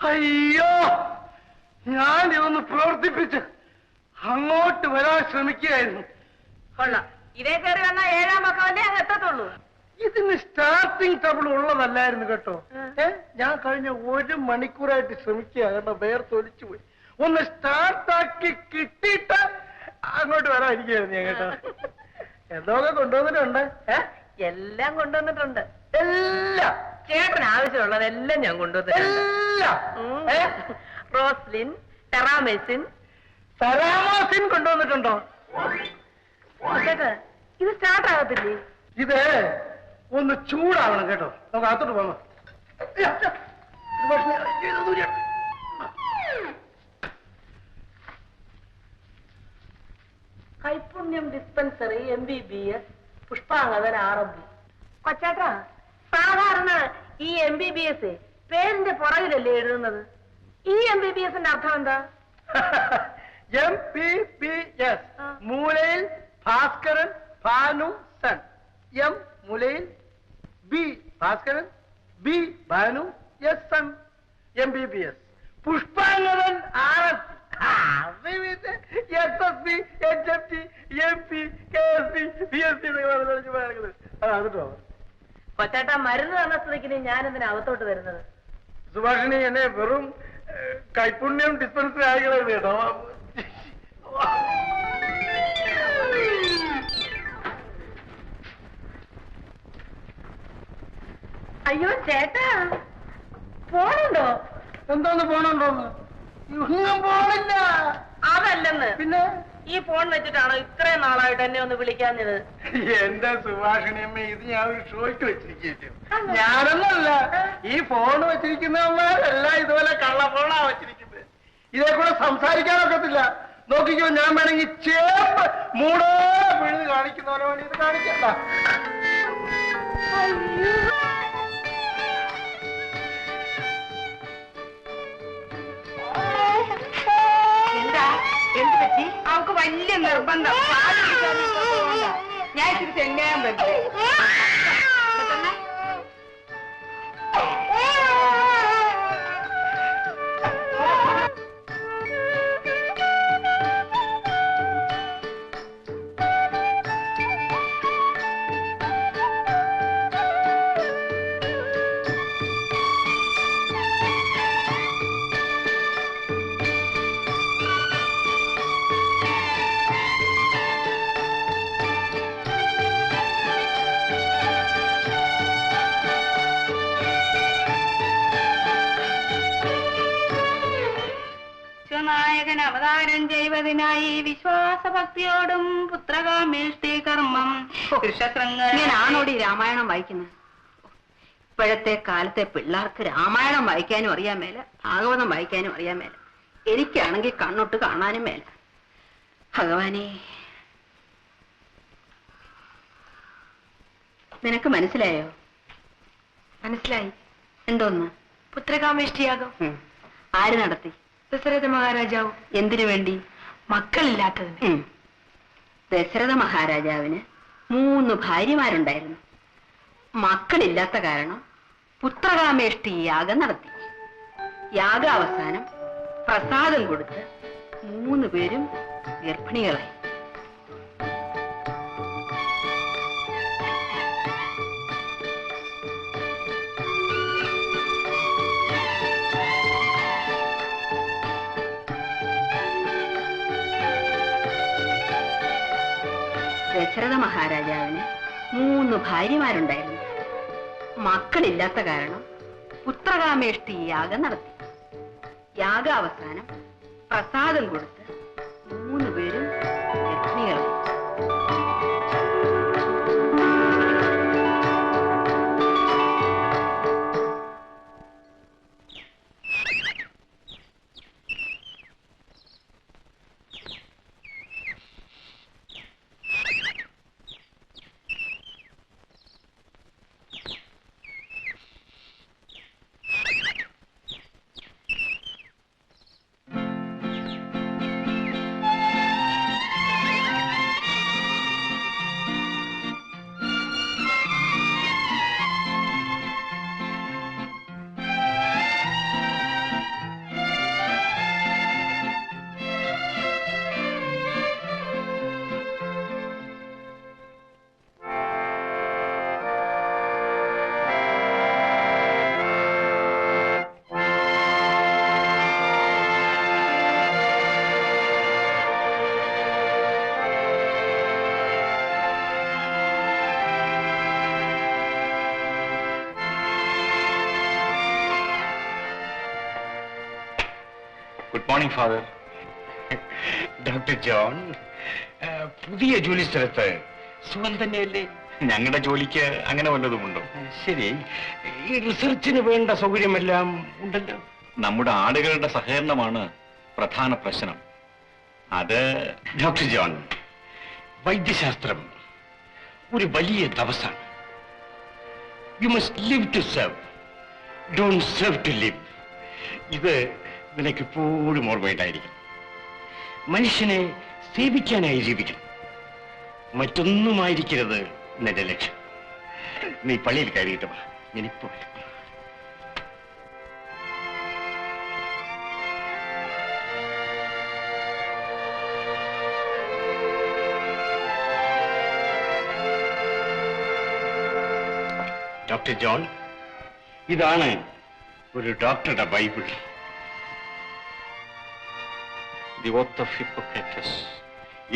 അയ്യോ, ഞാൻ ഇതൊന്ന് പ്രവർത്തിപ്പിച്ച് അങ്ങോട്ട് വരാൻ ശ്രമിക്കുകയായിരുന്നു. കൊള്ളാം, ഇതേ കയറി വന്നാൽ 7-ാം പക്കമല്ലേ അങ്ങ് എത്തത്തുള്ളൂ. ഇതിന് സ്റ്റാർട്ടിങ് ട്രബിൾ ഉള്ളതല്ലായിരുന്നു കേട്ടോ. ഞാൻ കഴിഞ്ഞ 1 മണിക്കൂറായിട്ട് ശ്രമിക്കുക, കാരണം വേർത്തൊലിച്ചു പോയി. ഒന്ന് സ്റ്റാർട്ടാക്കി കിട്ടിയിട്ട് അങ്ങോട്ട് വരാതിരിക്കുകയായിരുന്നു ഞാൻ കേട്ടോ. എന്തൊക്കെ കൊണ്ടുവന്നിട്ടുണ്ട്? എല്ലാം കൊണ്ടുവന്നിട്ടുണ്ട്. എല്ലാം ചേട്ടന് ആവശ്യമുള്ളതെല്ലാം ഞാൻ കൊണ്ടുവന്നിട്ടുണ്ട്. റോസ്ലിൻ, ടെറാമേസിൻ, സരാമോസിൻ കൊണ്ടുവന്നിട്ടുണ്ടോ? ചേട്ടാ, ഇത് സ്റ്റാർട്ട് ആകത്തില്ലേ? ഇത് ഒന്ന് ചൂടാവണം കേട്ടോ. നമുക്ക് അകത്തോട്ട് പോകാം. കൈപുണ്യം ഡിസ്പെൻസറി MBBS പുഷ്പാങ്കതൻ RMB. കൊച്ചേട്ടാ, സാധാരണ ഈ MBBS പേരിന്റെ പുറകിലല്ലേ എഴുതുന്നത്. ഈ MBBSന്റെ അർത്ഥം എന്താ? MBBS മൂലയിൽ ഭാസ്കരൻ ഭാനു സൺ. M മൂലയിൽ B Bhaskaran, B Bhanu, S son. MBBS Pushpangadan RMB. SSB, HFT, MP, KSB, BSC കൊച്ചേട്ടാ, മരുന്ന് തന്ന സ്ഥിതിക്ക് ഞാൻ എന്തിനാ അകത്തോട്ട് വരുന്നത്? സുഭാഷിണി, എന്നെ വെറും കൈപുണ്യം ഡിസ്പെൻസറി ആയിക്കളരുത് കേട്ടോ. അയ്യോ ചേട്ടാ, പോണുണ്ടോ? എന്തോന്ന് പോണുണ്ടോന്ന്? ഒന്നും പോണില്ല. അതല്ലെന്ന്, പിന്നെ ഈ ഫോൺ വെച്ചിട്ടാണോ ഇത്രയും നാളായിട്ട് എന്നെ ഒന്ന് വിളിക്കാഞ്ഞത്? എന്റെ സുഭാഷിണിയമ്മ, ഇത് ഞാൻ ഒരു ഷോയ്ക്ക് വെച്ചിരിക്കും. ഞാനൊന്നല്ല, ഈ ഫോൺ വെച്ചിരിക്കുന്നവന്മാരെല്ലാം ഇതുപോലെ കള്ളഫോണാ വെച്ചിരിക്കുന്നത്. ഇതേ കൂടെ സംസാരിക്കാനൊക്കത്തില്ല. നോക്കിക്കോ, ഞാൻ വേണമെങ്കിൽ ചേർപ്പ് മൂടോ പിഴുത് കാണിക്കുന്നവരെ വേണ്ടി ഇത് കാണിക്കണ്ട. എന്ത് പറ്റി? അവർക്ക് വലിയ നിർബന്ധം. ഞാൻ ഇച്ചിരി ചെങ്ങാൻ പറ്റും. നായകൻ അവതാരം ചെയ്വതിനായി വിശ്വാസഭക്തിയോടും പുത്രകാമേഷ്ടി കർമ്മം ഇങ്ങനാണോടി രാമായണം വായിക്കുന്നത്? ഇപ്പോഴത്തെ കാലത്തെ പിള്ളേർക്ക് രാമായണം വായിക്കാനും അറിയാൻ മേല, ഭാഗവതം വായിക്കാനും അറിയാൻ മേല. എനിക്കാണെങ്കിൽ കണ്ണൊട്ട് കാണാനും മേല. ഭഗവാനെ, നിനക്ക് മനസ്സിലായോ? മനസ്സിലായി. എന്തോന്ന്? പുത്രകാമേഷ്ടിയാകും. ആര് നടത്തി? ദശരഥ മഹാരാജാവ്. എന്തിനു വേണ്ടി? മക്കളില്ലാത്തതിന്. ദശരഥ മഹാരാജാവിന് 3 ഭാര്യമാരുണ്ടായിരുന്നു. മക്കളില്ലാത്ത കാരണം പുത്രകാമേഷ്ടി യാഗം നടത്തി. യാഗാവസാനം പ്രസാദം കൊടുത്ത് 3 പേരും ഗർഭിണികളായി. ദശരഥ മഹാരാജാവിന് 3 ഭാര്യമാരുണ്ടായിരുന്നു. മക്കളില്ലാത്ത കാരണം പുത്രകാമേഷ്ടി യാഗം നടത്തി. യാഗാവസാനം പ്രസാദം കൊടുത്ത് 3 പേരും ഗർഭിണികളായി. Good morning father. Doctor John, പുതിയ ജോലി സ്ഥലത്ത് സുഖം തന്നെയല്ലേ? ഞങ്ങളുടെ ജോലിക്ക് അങ്ങനെ വല്ലതുമുണ്ടോ? ശരി, ഈ റിസർച്ചിന് വേണ്ട സൗകര്യമെല്ലാം ഉണ്ടല്ലോ. നമ്മുടെ ആളുകളുടെ സഹകരണമാണ് പ്രധാന പ്രശ്നം. അത് ഡോക്ടർ ജോൺ, വൈദ്യശാസ്ത്രം ഒരു വലിയ തപസ്സാണ്. You must live to serve, don't serve to live. ഇത് നിനക്ക് എപ്പോഴും ഓർമ്മയുണ്ടായിരിക്കും. മനുഷ്യനെ സേവിക്കാനായി ജീവിക്കണം, മറ്റൊന്നുമായിരിക്കരുത് നിന്റെ ലക്ഷ്യം. നീ പള്ളിയിൽ കയറിയിട്ട് വാ, ഞാനിപ്പോ വരാം. ഡോക്ടർ ജോൺ, ഇതാണ് ഒരു ഡോക്ടറുടെ Bible. The oath of Hippocrates.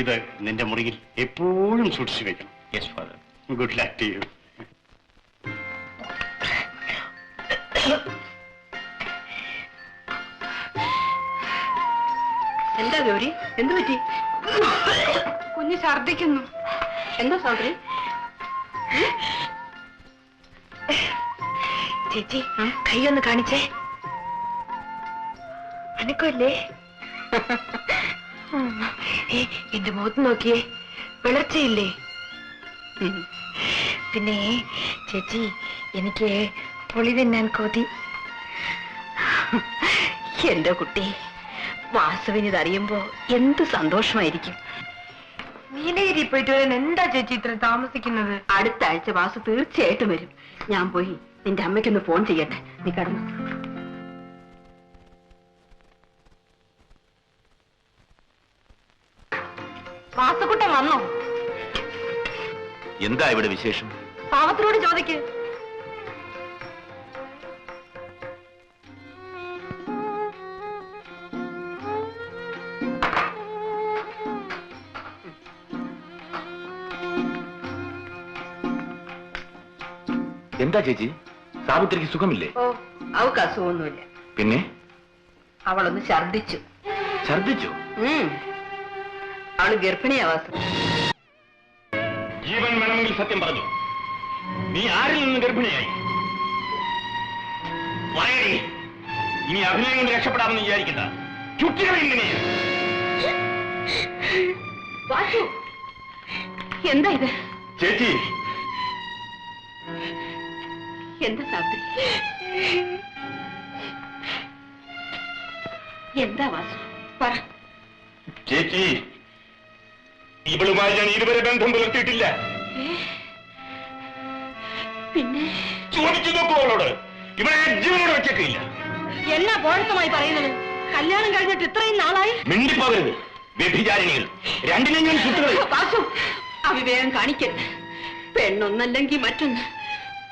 ഇത് നിന്റെ മുറിയിൽ എപ്പോഴും സൂക്ഷിച്ചു വെക്കണം. Yes father. Good luck to you. എന്താ ഗൗരി, എന്തു പറ്റി? കുഞ്ഞ് ഛർദിക്കുന്നു. എന്താ സൗദരി? ചേച്ചി, കൈയൊന്ന് കാണിച്ചേ. അനക്കല്ലേ? എന്റെ മുഖത്ത് നോക്കിയേ, വിളർച്ചയില്ലേ? പിന്നെ ചേച്ചി, എനിക്ക് പൊളി തിന്നാൻ കൊതി. എന്റെ കുട്ടി വാസുവിന് ഇതറിയുമ്പോ എന്ത് സന്തോഷമായിരിക്കും. നീലഗിരി പോയിട്ട് വരാൻ എന്താ ചേച്ചി ഇത്ര താമസിക്കുന്നത്? അടുത്ത ആഴ്ച വാസു തീർച്ചയായിട്ടും വരും. ഞാൻ പോയി നിന്റെ അമ്മയ്ക്കൊന്ന് ഫോൺ ചെയ്യട്ടെ. നീ കടന്നു. വാസുക്കുട്ടൻ വന്നോ? എന്താ ഇവിടെ വിശേഷം? പാവത്തിനോട് ചോദിക്ക്. എന്താ ചേച്ചി, സാവിത്രിക്ക് സുഖമില്ലേ? ഓ, അവൾക്ക് അസുഖമൊന്നുമില്ല. പിന്നെ അവളൊന്ന് ഛർദിച്ചു. ഛർദിച്ചു? അവള് ഗർഭിണിയാവാസം. ജീവൻ വേണമെങ്കിൽ സത്യം പറഞ്ഞു. നീ ആരിൽ നിന്ന് ഗർഭിണിയായി? പറയണേ. ഇനി അഭിനയം കൊണ്ട് രക്ഷപ്പെടാമെന്ന് വിചാരിക്കണ്ട. ചുറ്റികൾ ഇങ്ങനെയാണ്. വാസു, എന്താ ഇത്? ചേച്ചി, എന്താ സാവിത്രി? എന്താ വാസു, പറ. ചേച്ചി, ഇവളുമായി ഞാൻ ഇതുവരെ ബന്ധം പുലർത്തിയിട്ടില്ല. പിന്നെ ചോദിച്ചു നോക്കൂ അവളോട്. ഇവിടെ ജീവനോട് വെച്ചേക്കില്ല. എന്നാ പോഴത്തമായി പറയുന്നത്? കല്യാണം കഴിഞ്ഞിട്ട് ഇത്രയും നാളായി. മിണ്ടിപ്പോകരുത്, വ്യഭിചാരിണികൾ. രണ്ടിനെയും ഞാൻ ചുട്ടുകളയും. വാസു, അവിവേകം കാണിക്കരുത്. പെണ്ണൊന്നല്ലെങ്കിൽ മറ്റൊന്ന്.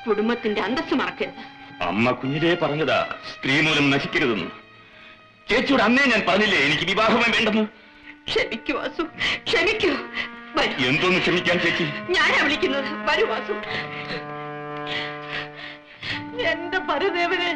കുടുംബത്തിന്റെ അന്തസ്സ് മറക്കരുത്. അമ്മ കുഞ്ഞിലേ പറഞ്ഞതാ, സ്ത്രീ മൂലം നശിക്കരുതെന്ന്. ചേച്ചിയോട് അന്നേ ഞാൻ പറഞ്ഞില്ലേ എനിക്ക് വിവാഹമേ വേണ്ടെന്ന്. ക്ഷമിക്കൂ വാസു, ക്ഷമിക്കൂ. എന്തോന്ന് ക്ഷമിക്കാൻ ചേച്ചി? ഞാനാ വിളിക്കുന്നത്. വരൂ വാസു. എന്റെ പരദേവനെ.